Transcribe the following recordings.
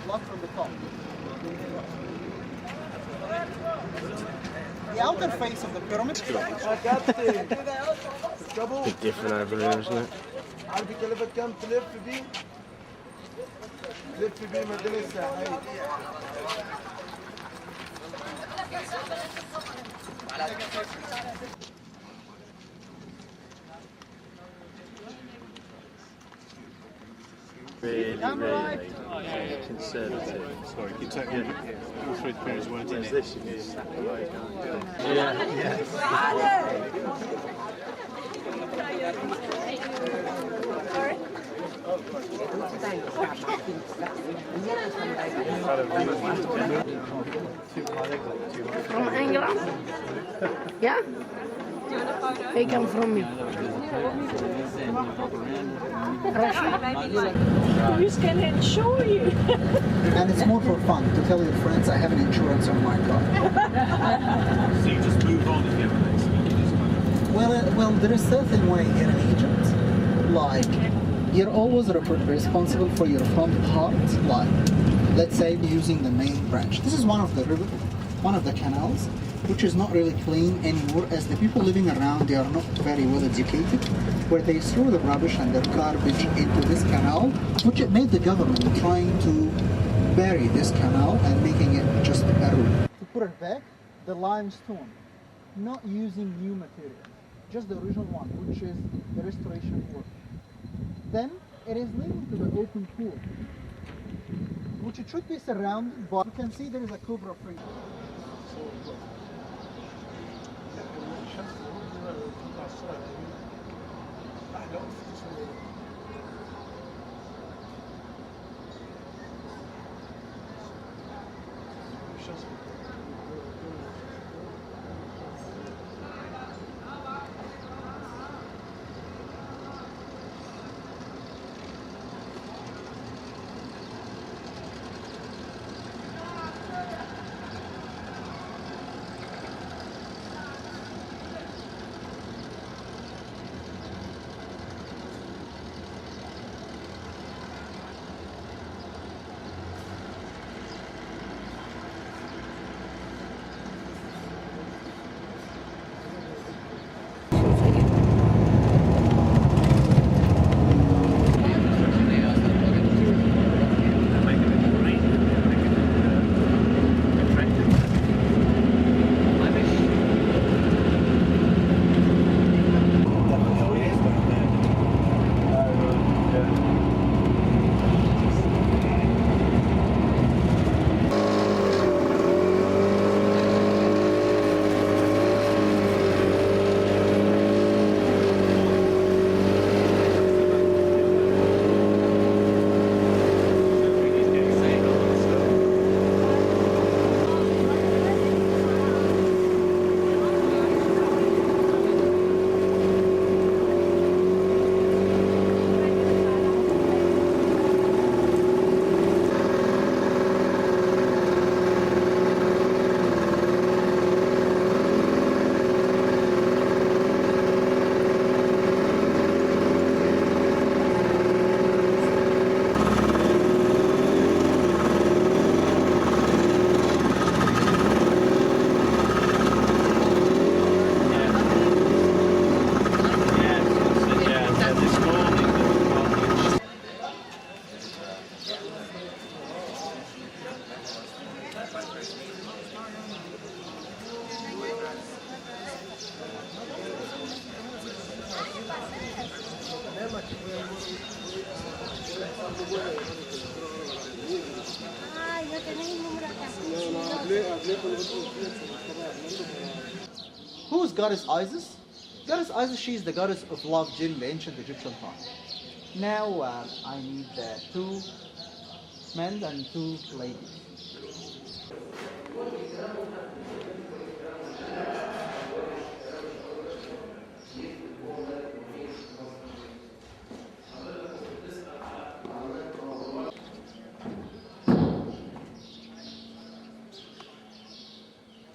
block from the top. The outer face of the pyramid. Bit different over here, isn't it? Really conservative. Sorry, you take all three pairs weren't in Whereas it. this you can snap away, can't you? Yeah. From England? Yeah? They come from me. Russia? We can show you. And it's more for fun to tell your friends I have an insurance on my car. So you just move on and give it next. Well, there is certain way here in Egypt, like you're always responsible for your front part, like let's say using the main branch. This is one of the canals, which is not really clean anymore, as the people living around, they are not very well educated, where they throw the rubbish and their garbage into this canal, which it made the government trying to bury this canal and making it just a road. To put it back, the limestone, not using new material, just the original one, which is the restoration work. Then it is leading to the open pool, which it should be surrounded, but you can see there is a cobra free. Who is goddess Isis? Goddess Isis, she is the goddess of love during the ancient Egyptian time. Now I need 2 men and 2 ladies.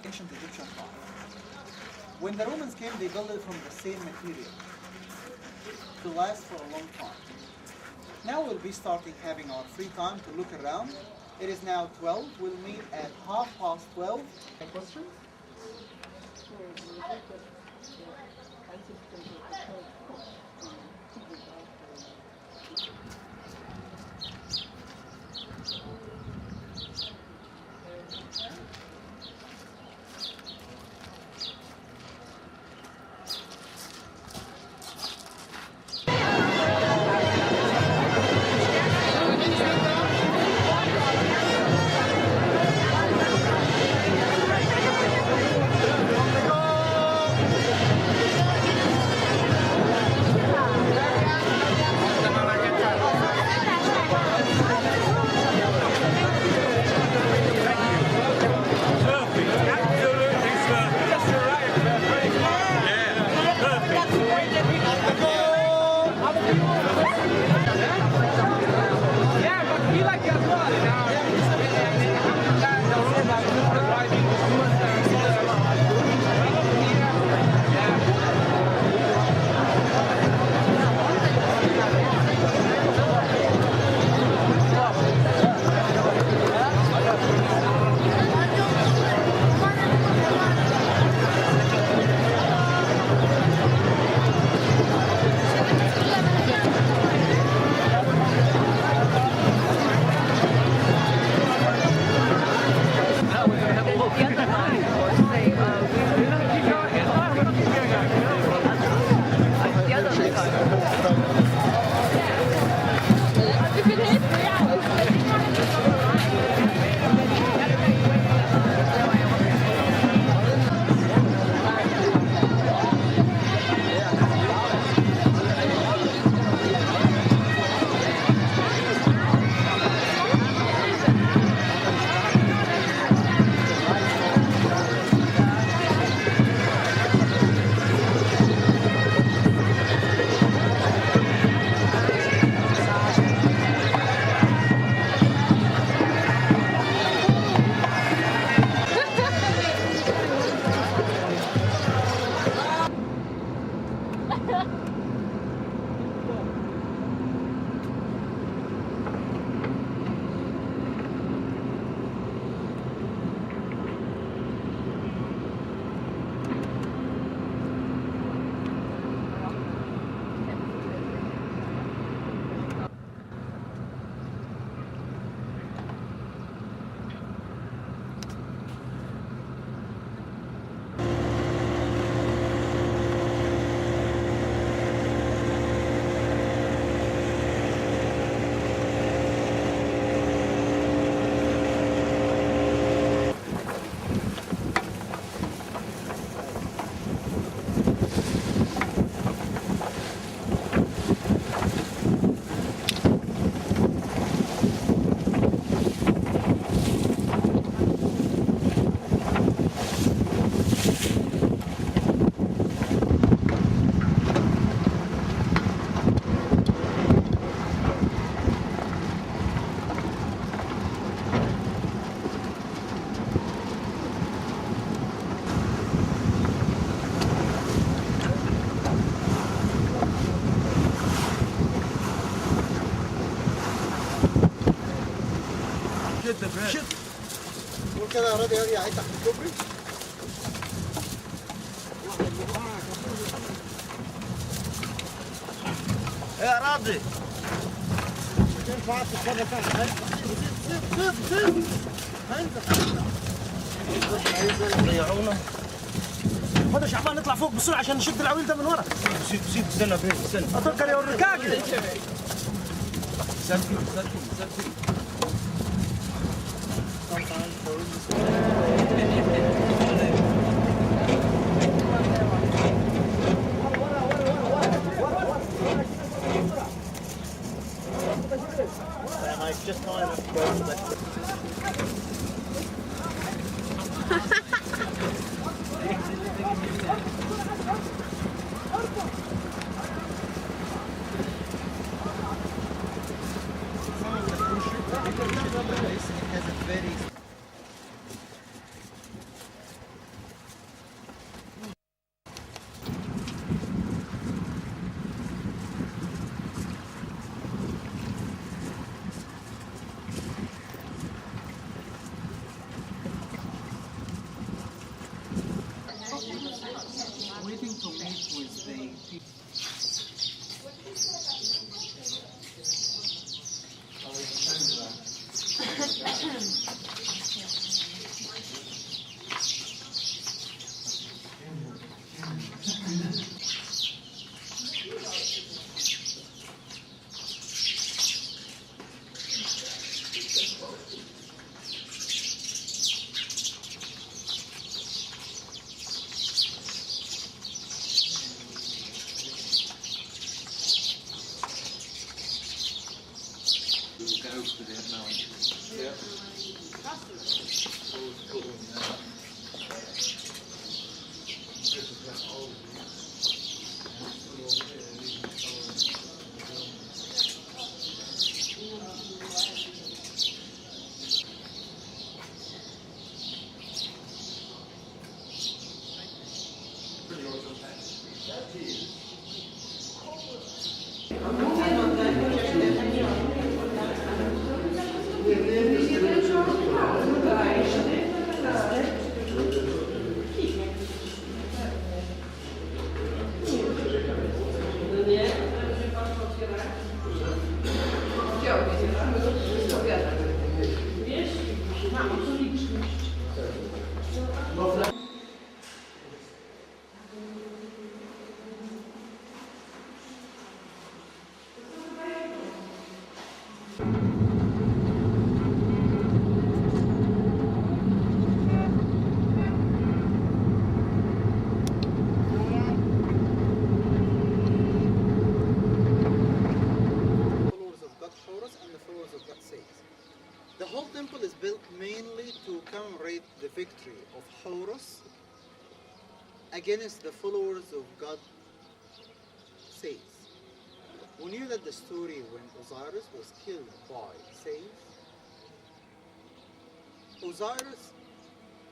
Ancient Egyptian time. When the Romans came, they built it from the same material to last for a long time. Now we'll be starting having our free time to look around It is now 12. We'll meet at 12:30. Any questions? شد وكذا راضي هذه تحت الكوبري. يا راضي ينفع تتصرف ضيعونا. هذا شعبان نطلع فوق بسرعه عشان نشد العويل ده من ورا. سيب استنى استنى اتوكل يا الركاكي. سلفي Just kind of The whole temple is built mainly to commemorate the victory of Horus against the followers of God Seth. We knew that the story when Osiris was killed by Seth. Osiris,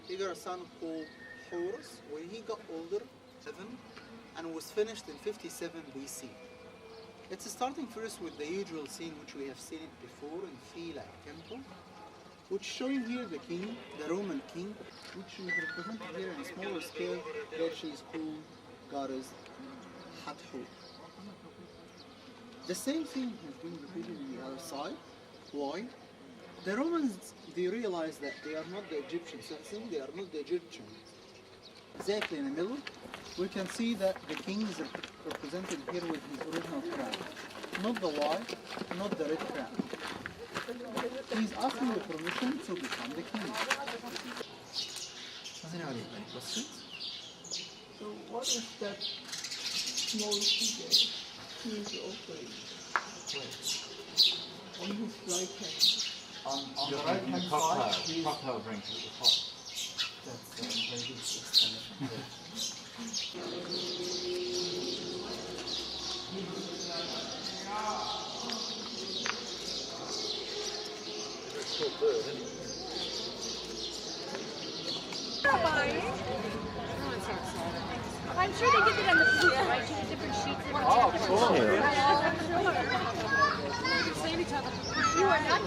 he got a son called Horus when he got older, 7, and was finished in 57 BC. It's starting first with the usual scene which we have seen it before in Philae temple, which showing here the king, the Roman king, which is represented here in a smaller scale, where she is called goddess Hathu. The same thing has been repeated on the other side. Why? The Romans, they realized that they are not the Egyptians, they are not the Egyptians. Exactly in the middle, we can see that the king is represented here with his original crown. Not the white, not the red crown. He's asking the permission to become the king. Does anyone have any questions? So what is that small figure he is offering? On his right hand. On the right hand side, he's... cocktail drink at the top. That's a very good explanation. I'm sure they did it on the food, right? Two different sheets of Cool. save each other. You are not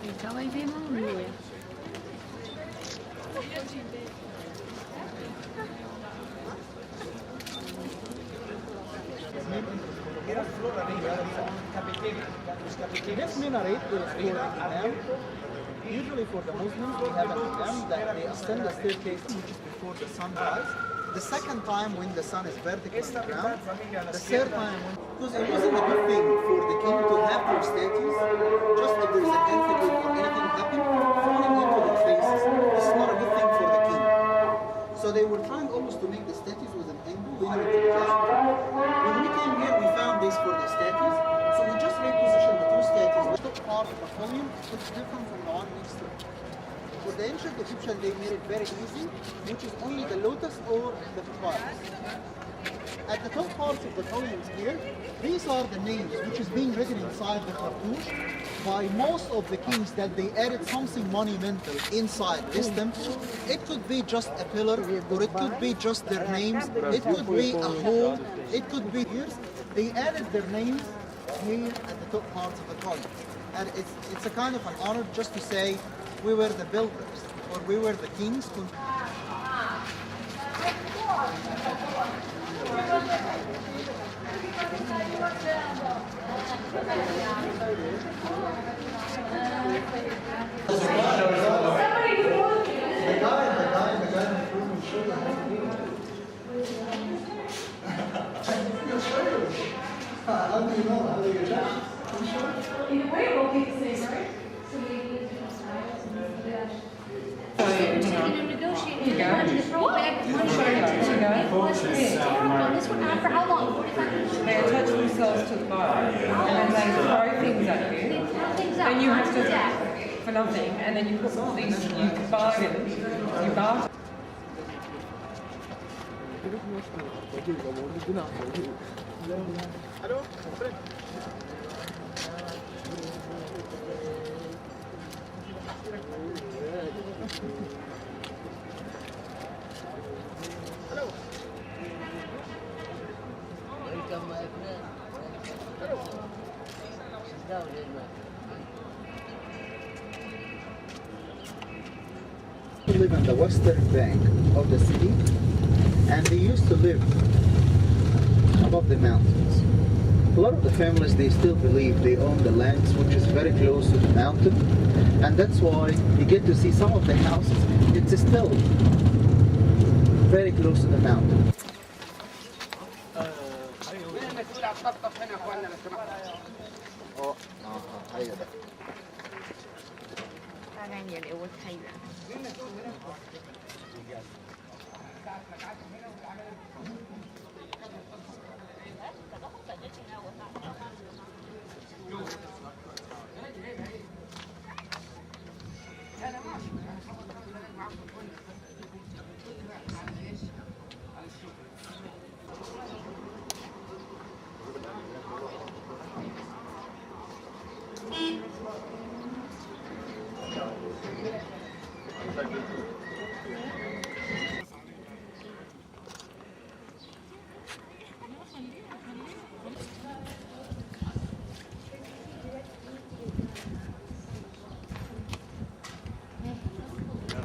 Ikaw ay di mo niya. This minaret is for Imam. Usually for the Muslims, we have an Imam that they ascend the staircase which is before the sunrise. The second time when the sun is vertical on the ground. The third time when... Because it wasn't a good thing for the king to have their statues, just if there's an earthquake or anything happen, falling into their faces. This is not a good thing for the king. So they were trying always to make the statues with an angle linear to the ground. When we came here, we found this for the statues. So we just repositioned the two statues. The top part of the volume is different from the one next to it. For the ancient Egyptian, they made it very easy, which is only the lotus or the papyrus. At the top parts of the volumes here, these are the names which is being written inside the cartouche by most of the kings that they added something monumental inside this temple. It could be just a pillar, or it could be just their names, it could be a hole, it could be years. They added their names here at the top parts of the column. And it's a kind of an honor just to say we were the builders, or we were the kings. How do you know? How do you judge? In a way, it will be the same, right? This went on for how long? 45 minutes? They attach themselves to the bar and then they throw things at you. Then you have to, for nothing, and then you put all these, you bargain, you barter. They live on the western bank of the sea, and they used to live above the mountains. A lot of the families, they still believe they own the lands which is very close to the mountain, and that's why you get to see some of the houses, it's still very close to the mountain.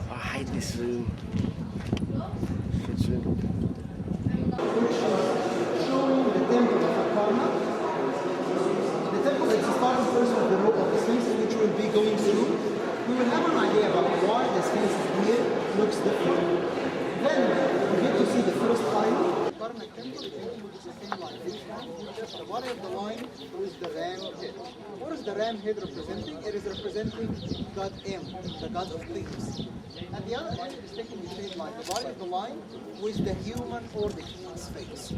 I hate this room. Shit room. Showing the temple of Akarna. The temple is starting first with the row of the sphinxes which we'll be going through. We will have an idea about why the sphinxes here looks different. Then we get to see the first island. Karnak temple is a thing like this one. The body of the line is the ram head. What is the ram head representing? It is representing God M, the god of things. And the other end is taking the shape like the body of the lion with the human or the king's face.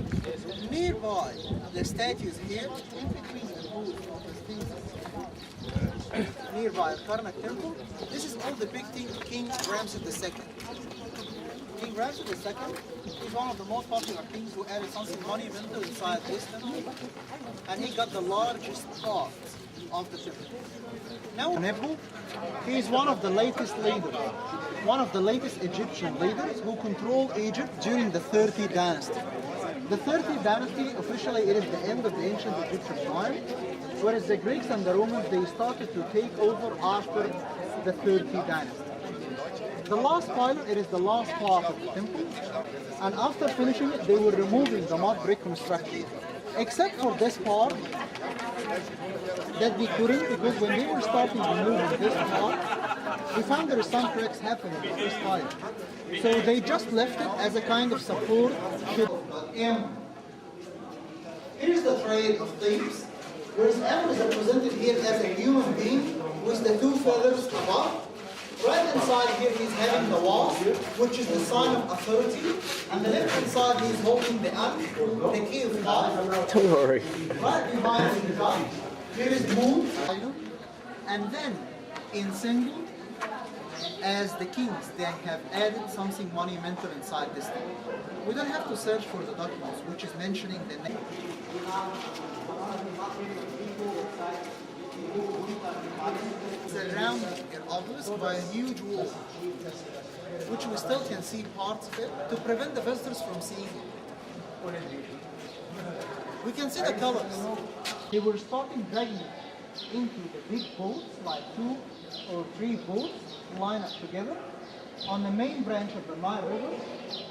Nearby, the statues here, in between the booth of the sphinxes, nearby Karnak temple, this is all depicting King Ramses II. King Ramses II is one of the most popular kings who added something monumental inside this temple, and he got the largest part of the temple. Now Nebu, he is one of the latest leaders, one of the latest Egyptian leaders who controlled Egypt during the 30th dynasty. The 30th dynasty, officially it is the end of the ancient Egyptian time, whereas the Greeks and the Romans, they started to take over after the 30th dynasty. The last pylon, it is the last part of the temple, and after finishing it, they were removing the mud brick construction. Except for this part, that we couldn't, because when they were starting removing this part, we found there is some cracks happening in this pylon. So they just left it as a kind of support. M. Here's the trade of thieves, whereas M is represented here as a human being with the two feathers above. Right hand side here he's having the wasp, which is the sign of authority, and the left hand side he's holding the amp, the key of life. Don't worry. Right behind is the god. Here is moon, and then in symbol, as the kings, they have added something monumental inside this thing. We don't have to search for the documents, which is mentioning the name. Surrounding an obelisk by a huge wall, which we still can see parts of it, to prevent the visitors from seeing it. We can see the colors. They were starting dragging it into the big boats, like 2 or 3 boats line up together on the main branch of the Nile River,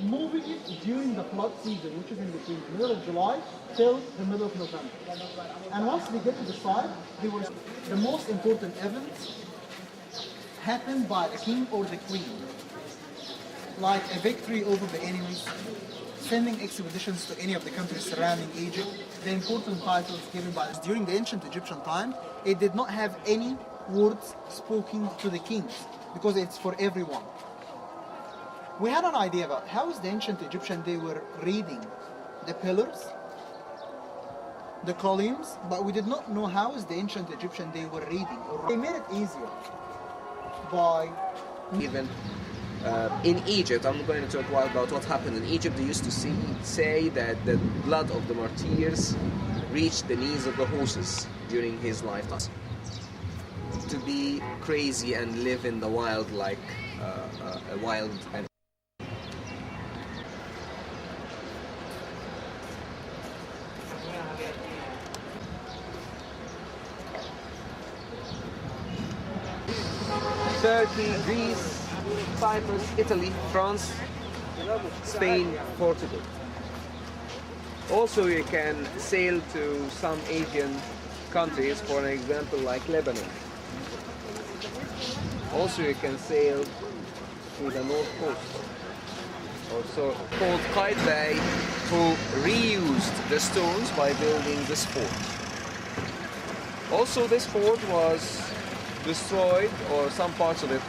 moving it during the flood season, which is in between the middle of July till the middle of November. And once they get to the side, the most important events happened by the king or the queen, like a victory over the enemies, sending expeditions to any of the countries surrounding Egypt, the important titles given by us. During the ancient Egyptian time, it did not have any words spoken to the kings, because it's for everyone. We had an idea about how is the ancient Egyptian, they were reading the pillars, the columns, but we did not know how is the ancient Egyptian they were reading. They made it easier by Even In Egypt, I'm going to talk about what happened in Egypt. They used to say that the blood of the martyrs reached the knees of the horses during his lifetime. To be crazy and live in the wild like a wild animal. Turkey, Greece, Cyprus, Italy, France, Spain, Portugal. Also, you can sail to some Asian countries, for an example, like Lebanon. Also, you can sail to the North Coast, also called Qaitbay, who reused the stones by building this fort. Also, this fort was destroyed, or some parts of it